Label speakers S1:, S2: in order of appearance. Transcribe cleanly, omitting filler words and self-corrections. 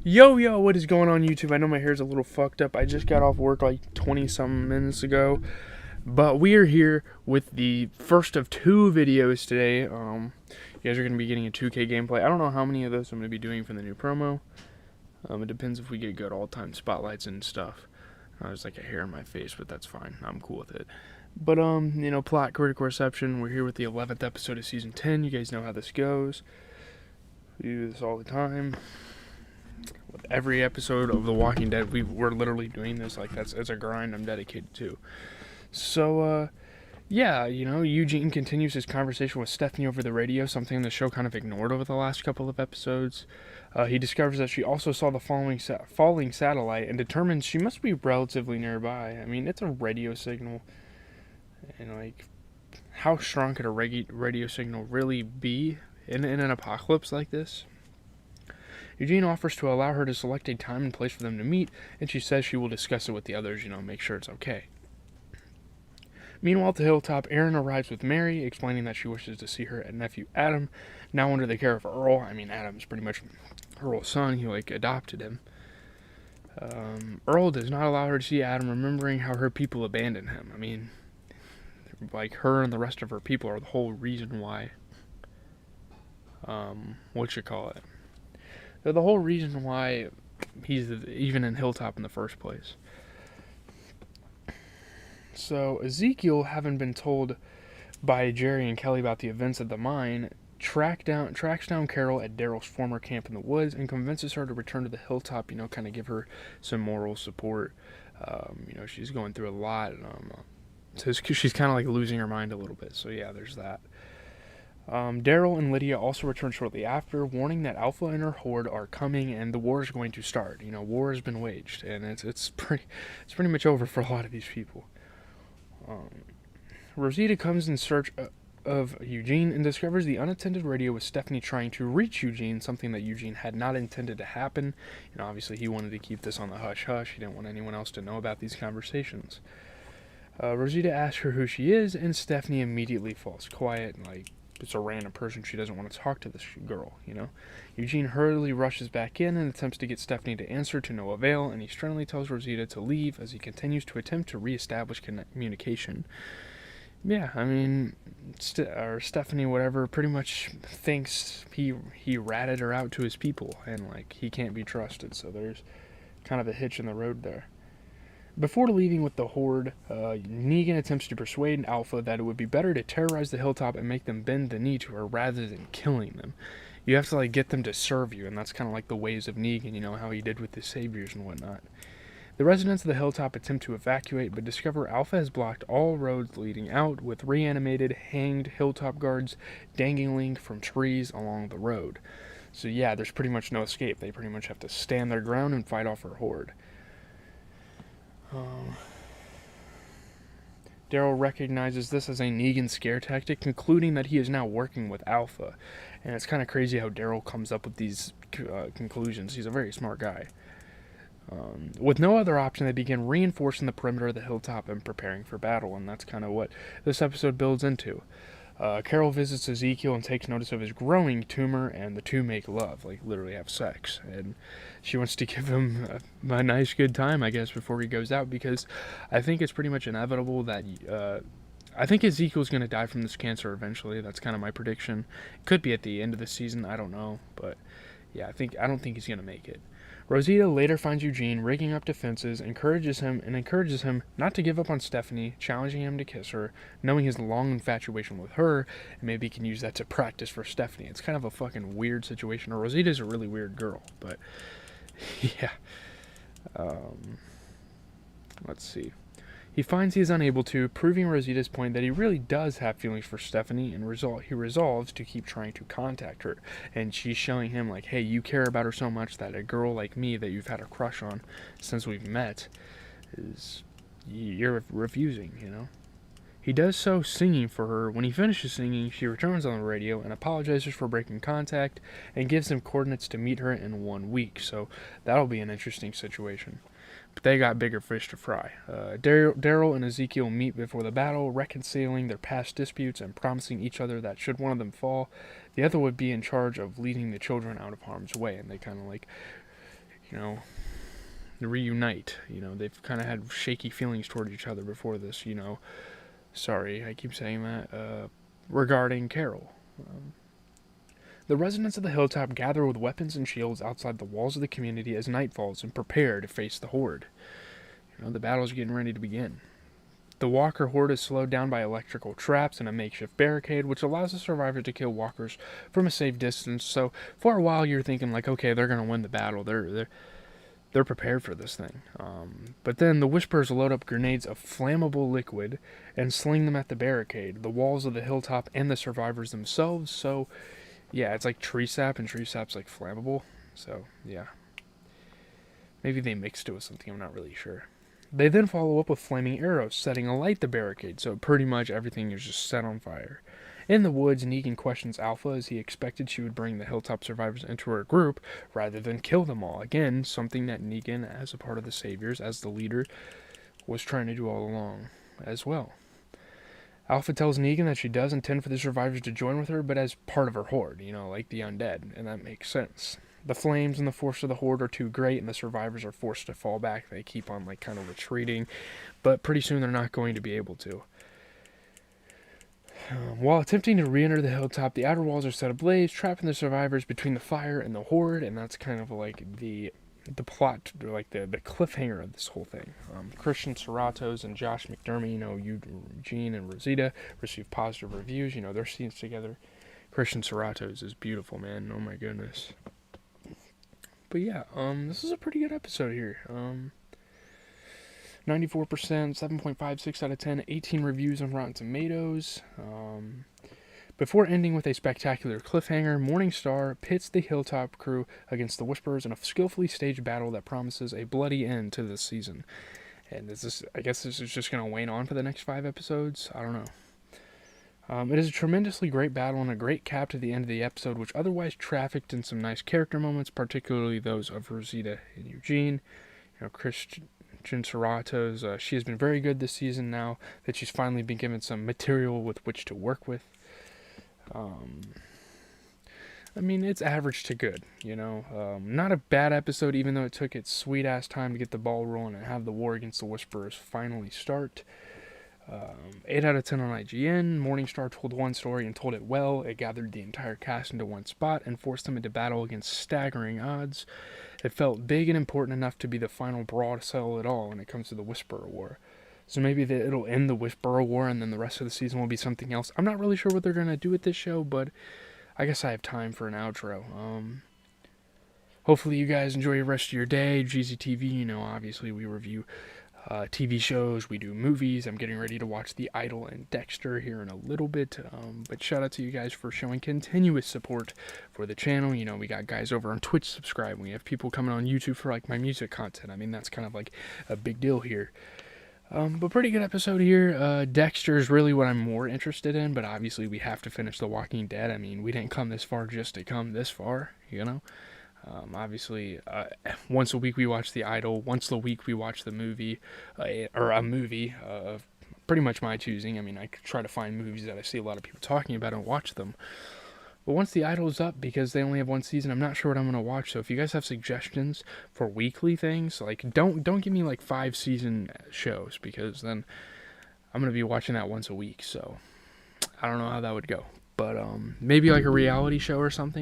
S1: Yo, what is going on YouTube? I know my hair's a little fucked up. I just got off work like 20-something minutes ago. But we are here with the first of two videos today. You guys are going to be getting a 2K gameplay. I don't know how many of those I'm going to be doing for the new promo. It depends if we get good all-time spotlights and stuff. There's like a hair in my face, but that's fine. I'm cool with it. But, plot, critical reception. We're here with the 11th episode of Season 10. You guys know how this goes. We do this all the time. With every episode of The Walking Dead, we're literally doing this. Like, it's a grind I'm dedicated to. So, Eugene continues his conversation with Stephanie over the radio, something the show kind of ignored over the last couple of episodes. He discovers that she also saw the falling satellite and determines she must be relatively nearby. I mean, it's a radio signal. And, like, how strong could a radio signal really be in an apocalypse like this? Eugene offers to allow her to select a time and place for them to meet, and she says she will discuss it with the others, make sure it's okay. Meanwhile, at the hilltop, Erin arrives with Mary, explaining that she wishes to see her nephew Adam, now under the care of Earl. I mean, Adam's pretty much Earl's son. He, adopted him. Earl does not allow her to see Adam, remembering how her people abandoned him. I mean, her and the rest of her people are the whole reason why, they're the whole reason why he's even in Hilltop in the first place. So Ezekiel, having been told by Jerry and Kelly about the events at the mine, tracks down Carol at Daryl's former camp in the woods and convinces her to return to the Hilltop, kind of give her some moral support. She's going through a lot. So she's kind of like losing her mind a little bit. So yeah, there's that. Daryl and Lydia also return shortly after, warning that Alpha and her horde are coming and the war is going to start. War has been waged, and it's pretty much over for a lot of these people. Rosita comes in search of Eugene and discovers the unattended radio with Stephanie trying to reach Eugene, something that Eugene had not intended to happen. Obviously he wanted to keep this on the hush-hush. He didn't want anyone else to know about these conversations. Rosita asks her who she is, and Stephanie immediately falls quiet, it's a random person. She doesn't want to talk to this girl, Eugene hurriedly rushes back in and attempts to get Stephanie to answer, to no avail, and he sternly tells Rosita to leave as he continues to attempt to reestablish communication. Yeah, I mean, Stephanie, whatever, pretty much thinks he ratted her out to his people, and, he can't be trusted, so there's kind of a hitch in the road there. Before leaving with the horde, Negan attempts to persuade Alpha that it would be better to terrorize the hilltop and make them bend the knee to her rather than killing them. You have to get them to serve you, and that's kind of the ways of Negan, how he did with the saviors and whatnot. The residents of the hilltop attempt to evacuate, but discover Alpha has blocked all roads leading out, with reanimated, hanged hilltop guards dangling from trees along the road. So yeah, there's pretty much no escape. They pretty much have to stand their ground and fight off her horde. Daryl recognizes this as a Negan scare tactic, concluding that he is now working with Alpha. And it's kind of crazy how Daryl comes up with these conclusions. He's a very smart guy. With no other option, they begin reinforcing the perimeter of the hilltop and preparing for battle, and that's kind of what this episode builds into. Carol visits Ezekiel and takes notice of his growing tumor, and the two make love, literally have sex. And she wants to give him a nice good time, I guess, before he goes out, because I think it's pretty much inevitable that I think Ezekiel's going to die from this cancer eventually. That's kind of my prediction. Could be at the end of the season, I don't know, but yeah, I don't think he's going to make it. Rosita later finds Eugene rigging up defenses, encourages him not to give up on Stephanie, challenging him to kiss her, knowing his long infatuation with her, and maybe he can use that to practice for Stephanie. It's kind of a fucking weird situation. Rosita's a really weird girl, but yeah. Let's see. He finds he is unable to, proving Rosita's point that he really does have feelings for Stephanie, and he resolves to keep trying to contact her. And she's showing him, hey, you care about her so much that a girl like me that you've had a crush on since we've met you're refusing, He does so singing for her. When he finishes singing, she returns on the radio and apologizes for breaking contact and gives him coordinates to meet her in 1 week. So that'll be an interesting situation. But they got bigger fish to fry. Daryl and Ezekiel meet before the battle, reconciling their past disputes and promising each other that should one of them fall, the other would be in charge of leading the children out of harm's way. And they kind of you know, reunite. You know, they've kind of had shaky feelings toward each other before this, you know. Sorry, I keep saying that. Regarding Carol. The residents of the hilltop gather with weapons and shields outside the walls of the community as night falls and prepare to face the horde. You know, the battle's getting ready to begin. The walker horde is slowed down by electrical traps and a makeshift barricade, which allows the survivors to kill walkers from a safe distance. So for a while, you're thinking like, okay, they're gonna win the battle. They're prepared for this thing. But then the Whisperers load up grenades of flammable liquid and sling them at the barricade, the walls of the hilltop, and the survivors themselves. So yeah, it's like tree sap, and tree sap's like flammable. So yeah, maybe they mixed it with something. I'm not really sure. They then follow up with flaming arrows, setting alight the barricade, so pretty much everything is just set on fire. In the woods, Negan questions Alpha as he expected she would bring the hilltop survivors into her group rather than kill them all. Again, something that Negan, as a part of the Saviors, as the leader, was trying to do all along as well. Alpha tells Negan that she does intend for the survivors to join with her, but as part of her horde, you know, like the undead, and that makes sense. The flames and the force of the horde are too great, and the survivors are forced to fall back. They keep on, like, kind of retreating, but pretty soon they're not going to be able to. While attempting to re-enter the hilltop, the outer walls are set ablaze, trapping the survivors between the fire and the horde, and that's kind of like the plot, like the cliffhanger of this whole thing. Christian Serratos and Josh McDermott, you know, Eugene and Rosita received positive reviews. You know, their scenes together. Christian Serratos is beautiful, man. Oh my goodness. But yeah, this is a pretty good episode here. 94%, 7.56 out of 10, 18 reviews on Rotten Tomatoes. Before ending with a spectacular cliffhanger, Morningstar pits the Hilltop crew against the Whisperers in a skillfully staged battle that promises a bloody end to this season. And I guess this is just going to wane on for the next 5 episodes? I don't know. It is a tremendously great battle and a great cap to the end of the episode, which otherwise trafficked in some nice character moments, particularly those of Rosita and Eugene. You know, Christian Serratos, she has been very good this season now that she's finally been given some material with which to work with. I mean, it's average to good, you know. Not a bad episode, even though it took its sweet-ass time to get the ball rolling and have the war against the Whisperers finally start. 8 out of 10 on IGN. Morningstar told one story and told it well. It gathered the entire cast into one spot and forced them into battle against staggering odds. It felt big and important enough to be the final brawl to settle it all when it comes to the Whisperer War. So maybe it'll end the Whisperer War and then the rest of the season will be something else. I'm not really sure what they're going to do with this show, but I guess I have time for an outro. Hopefully you guys enjoy the rest of your day. GZTV, you know, obviously we review TV shows, we do movies. I'm getting ready to watch The Idol and Dexter here in a little bit. But shout out to you guys for showing continuous support for the channel. You know, we got guys over on Twitch subscribing. We have people coming on YouTube for like my music content. I mean, that's kind of like a big deal here. But pretty good episode here. Dexter is really what I'm more interested in, but obviously we have to finish The Walking Dead. I mean, we didn't come this far just to come this far, you know? Obviously, once a week we watch The Idol. Once a week we watch the movie, or a movie of pretty much my choosing. I mean, I try to find movies that I see a lot of people talking about and watch them. But once The Idol is up, because they only have one season, I'm not sure what I'm going to watch. So if you guys have suggestions for weekly things, like don't give me like 5-season shows, because then I'm going to be watching that once a week. So I don't know how that would go. But maybe like a reality show or something.